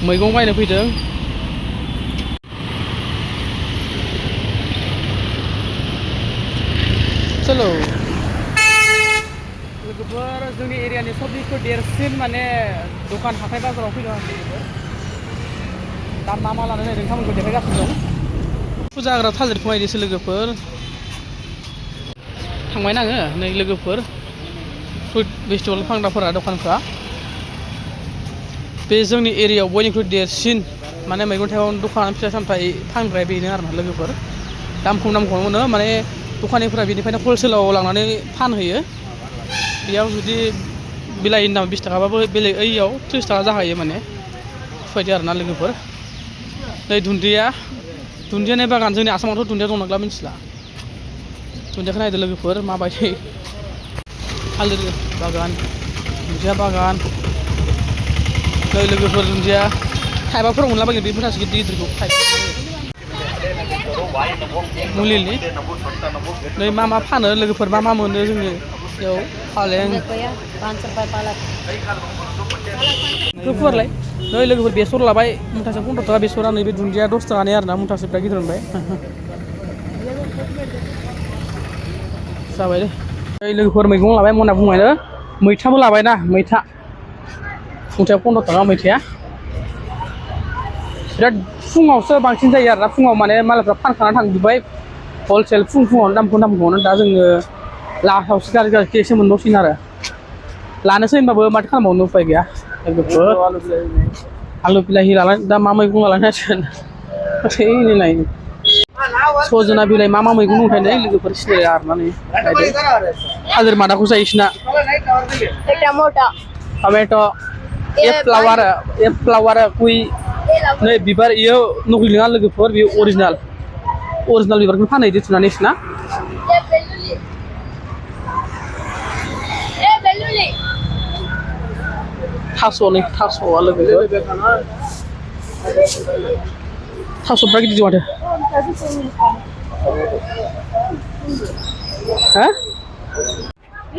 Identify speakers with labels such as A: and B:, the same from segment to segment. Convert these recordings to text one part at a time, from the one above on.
A: मैगं बायनो फैदों चलो लोगोफोर जोंनि एरियानि सबनिख्रुइ देरसिन माने दखान हाथाय बाजाराव फैदों आं लोगोफोर दा मा लानो नागिरदों नोंथांमोनखौ देखायगासिनो दं फुजा होग्रा थालिरखौ नायदोंसो लोगोफोर थांबाय नाङो नै लोगोफोर फ्रुट भेजिटेबल फानग्राफोरा दखानफ्रा बे जोंनि एरियायाव बयनिख्रुइ देरसिन माने मैगं थाइगं दखान फिथाइ सामथाइ फानग्राया बेनो आरोना लोगोफोर दाम खम मोनो माने दखानिफोरा बेनिफ्रायनो हलसेलाव लांनानै फानहैयो बेयाव जुदि बिलाहिनि दामा 20 थाखाबाबो बेलेग ओइयाव 30 थाखा जाखायो माने बेफोरबायदि आरोना लोगोफोर नै दुन्दियानि बागान जोंनि आसामावथ' दुन्दिया दं नंला मिथिला दुन्दियाखौ नायदो लोगोफोर माबायदि थालिर बागान दुन्दिया बागान नै लोगोफोर दुन्दिया थाइबाफोराव मोनलाबायो बे मुथासे गिदिर गिदिरखौ मुलिनि नै मा फानो लोगोफोर मा मोनो जोंनि बेयाव फालें लोगोफोरलाय नै लोगोफोर बेसर लाबाय मुथासे 15 थाखा बेसरा नैबे दुन्दिया 10 थाखानि आरोना मुथासे बिराद गिदिर मोनबाय जाबाय दे नै लोगोफोर मैगं लाबाय मना बुंबायनो मैथाबो लाबायना मैथा मुथायाव 15 थाखा मैथाया बिराद फुङावसो बांसिन जायो आरोना फुङाव माने मालायफ्रा फानखाना थांजोब्बाय हलसेल फुङावनो दामखौनो दा जोङो लास्टआवसो गारि मोनबावसिगोन आरो लानोसै होनबाबो माथो खालामबावनो उफाय गैया लोगोफोर आलु बिलाहि लानानै दा मा मैगं लानानै जासिगोन सजना बिलाइ मा मैगं दंथाय नै लोगोफोर सिनायला आरोना नै थालिर मादाखौ जायो बिसिना टमेट' फ्लावार कुइ नै बिबार इयो नकलि नङा लोगोफोर बेयो अरिजिनाल बिबारखौनो फानहैदो थुनानै बिसिना थास'आ लोगोफोर थास'फ्रा गिदिर माथो हा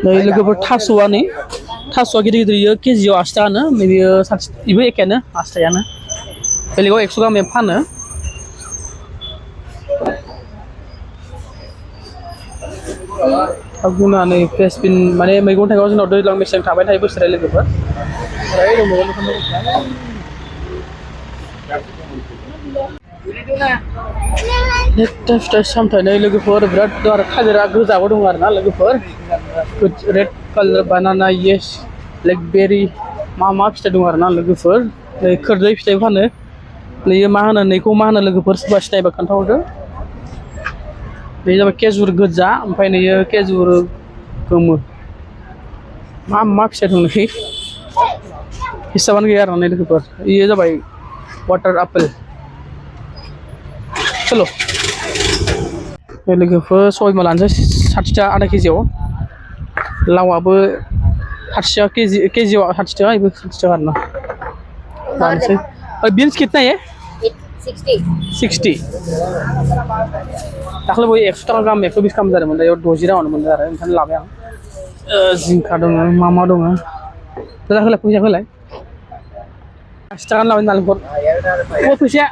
A: नै लोगोफोर थास'आ गिदिर इयो केजियाव 80 थाखानो बेयो बेबो एखेयानो 80 थाखायानो बेलेगाव 100 गाहाम फानो गुनानै फ्रेसबिन माने मैगं थाइगं जोंनाव दैज्लां मेसें थाबाय थायो बोसोरै लोगोफोर फिथाइ सामथाइ नै लोगोफोर बिराद दं आरो थालिरा गोजाबो दं आरोना लोगोफोर रेड कालार बानाना येस ब्लेकबेरी मा फिथाइ दं आरोना लोगोफोर नै खोरदै फिथाइ फानो नैयो मा होनो लोगोफोर सोरबा सिनायबा खोन्थाहरदो बे जाबाय खेजुर गोजा ओमफ्राय नैयो खेजुर गोमो मा फिथाइ दं नै हिसाबानो गैया आरोना लोगोफोर बेयो जाबाय वाटार आपेल चलो लोगोफोर सबायबिमा लानोसै 60 थाखा आधा केजियाव लावआबो 60 केजियाव 60 थाखा बेबो 60 थाखा आरोना लानोसै बीन्स कितना है 60 दाखालि बय 100 थाखा गाहाम 120 गाहाम जादोंमोन दायो 60 राङावनो मोनदों आरो ओंखायनो लाबाय आं जिंखा दङ मा दङ दा होलाय फैसा होलाय 80 थाखा लाबाय नालेंखर फैसाया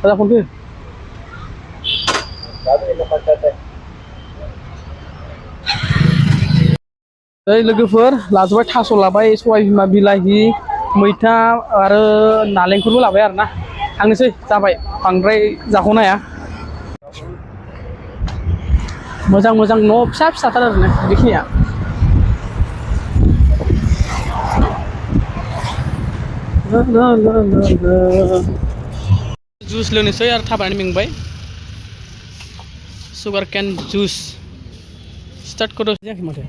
A: दादा फन फैयो ओइ लोगोफोर लाजोबबाय थास' लाबाय सबायबिमा बिलाहि मैथा आरो नालेंखरबो लाबाय आरोना थांनोसै जाबाय बांद्राय जाख'नो हाया मोजां न' फिसाथार आरोना बेखिनिया जुइस लोंनोसै आरो थाबायनानै मेंबाय सुगार केन जुइस स्टार्ट जायाखै माथो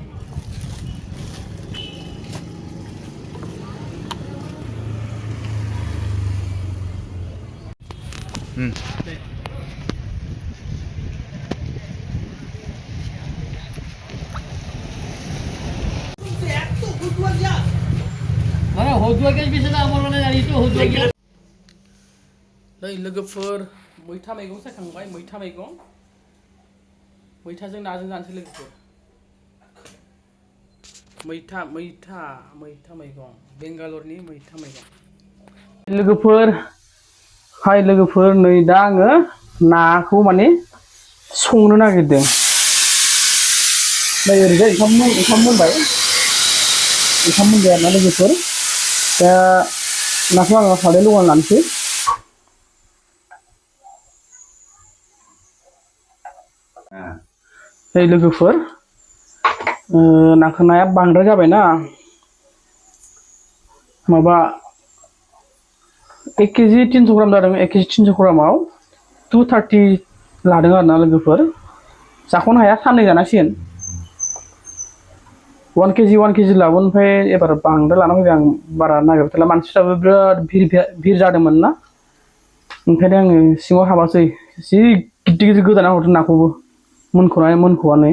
A: नै लोगोफोर मैथा मैगं सायखांबाय मैथाजों नाजों जानोसै लोगोफोर मैथा मैथा मैथा मैगं बेंगालरनि मैथा मैगं लोगोफोर हाय लोगोफोर नै दा आङो नाखौ माने संनो नागिरदों नै ओरैजाय ओंखाम मोनबाय आरोना लोगोफोर दा नाखौ आङो साराय लगायना लानोसै नै लोगोफोर नाया बांद्राय जाबायना माबा 1 केजि 300 ग्राम जादों 1 केजि 300 ग्रामाव 230 लादों आरोना लोगोफोर जाख'नो हाया साननै जानांसिगोन 1 केजि लाबो ओमफ्राय एबार बांद्राय लाना फैबाय आं बारा नागिरबाय मानसिफ्राबो बिराद भिर जादोंमोन ना ओंखायनो आङो सिङाव हाबासै जि गिदिर गोदाना हरदों नाखौबो मोनख'वानो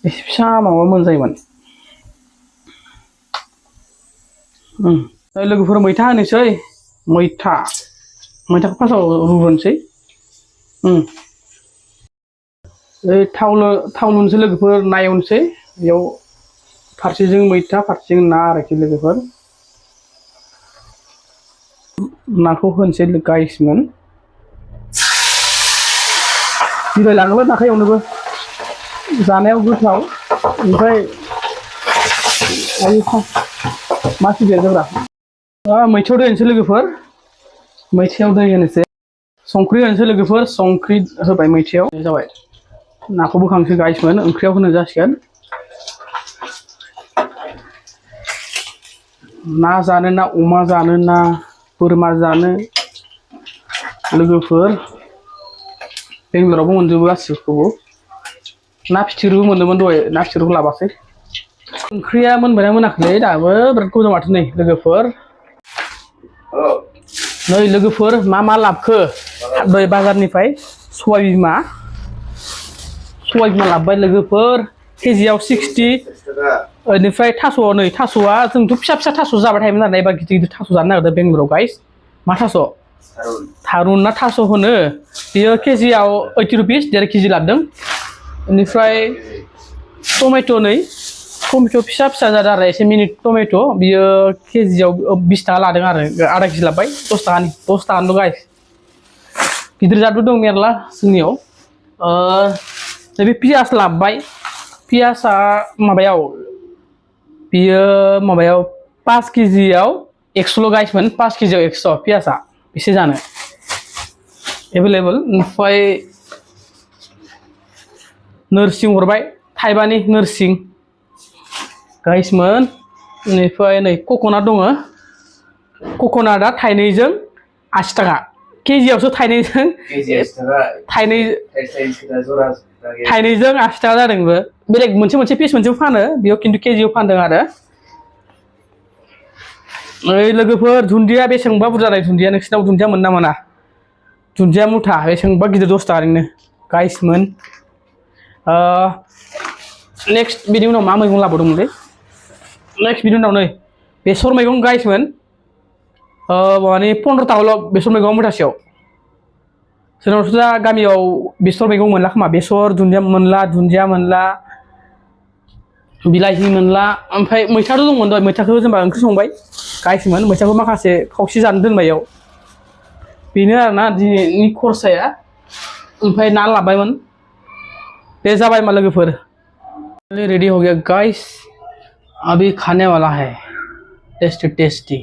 A: एसे फिसा माबा मोनजायोमोन लोगोफोर मैथा होनोसै मैथाखौ फार्स्टआव रुग्रोनोसै थाव लुनोसै लोगोफोर ना एवनोसै बेयाव फारसेजों मैथा फारसेजों ना आरोखि लोगोफोर नाखौ होनोसै गाइसमोन बिलाइलाङोबो नाखौ एवनोबो जानायाव गोथाव ओमफ्राय मासि देरजोब्रा मैथायाव दै होनोसै लोगोफोर मैथायाव दै होनोसै संख्रि होनोसै लोगोफोर संख्रि होबाय मैथायाव जाबाय नाखौ बोखांसै गाइसमोन ओंख्रियाव होनो जासिगोन ना जानो ना अमा जानो ना बोरमा जानो लोगोफोर बेंगालरावबो मोनजोबो गासिबखौबो ना फिथिख्रिबो मोनदोंमोन दहाय ना फिथिख्रिखौ लाबासै ओंख्रिया मोनबायना मोनाखै दाबो बिराद गोबाव माथो नै लोगोफोर नै लोगोफोर मा लाबखो दहाय बाजारनिफ्राय सबाय बिमा लाबोबाय लोगोफोर केजियाव 60 बेनिफ्राय थास'आ नै थास'आ जोंथ' फिसा थास' जाबाय थायोमोन नालाय एबार गिदिर थास' जानो नागिरदों बेंगालराव गाइस मा थास' थारुन ना थास' होनो बियो केजियाव 80 रुपिस 1.5 केजि लाबोदों बेनिफ्राय टमेट' फिसा जादों आरो एसे मिनि टमेट' बियो केजियाव 20 थाखा लादों आरो आधा केजि लाबोबाय 10 थाखानिल' गाइस गिदिर जादबो दं मेरला जोंनियाव नैबे पियास लाबोबाय पियासा बियो 5 केजियाव 100ल' गाइसमोन 5 केजियाव 100 पियासा बेसे जानो एभेलेबल ओमफ्राय नोरसिं हरबाय थाइबानि नोरसिं गाइसमोन बेनिफ्राय नै कक'नाट दङ कक'नाटआ थाइनैजों 80 थाखा केजियावसो थाइनैजों 80 थाखा जादोंबो बेलेग मोनसे पिस मोनसेबो फानो बेयाव खिन्थु केजियाव फानदों आरो ओइ लोगोफोर दुन्दिया बेसेबांबा बुरजा जानाय दुन्दिया नोंसिनाव दुन्दिया मोनो ना मोना दुन्दिया मुथा बेसेबांबा गिदिर 10 थाखानिनो गाइसमोन नेक्स्ट बिनि उनाव मा मैगं लाबोदोंमोनलै नेक्स्ट बिनि उनाव नै बेसर मैगं गाइसमोन माने 15 थाखाल' बेसर मैगं मुथासेयाव जोंनावथ' दा गामियाव बेसर मैगं मोनला खोमा बेसर दुन्दिया मोनला बिलाहि मोनला ओमफ्राय मैथाथ' दंमोन दहाय मैथाखौ जेनेबा ओंख्रि संबाय गाइसमोन मैथाखौ माखासे खावसे जानो दोनबाय बेयाव बेनो आरोना दिनैनि खरसाया ओमफ्राय ना लाबायमोन बे जाबाय मा लोगोफोर रेडी हो गया गाइस अभी खाने वाला है टेस्टी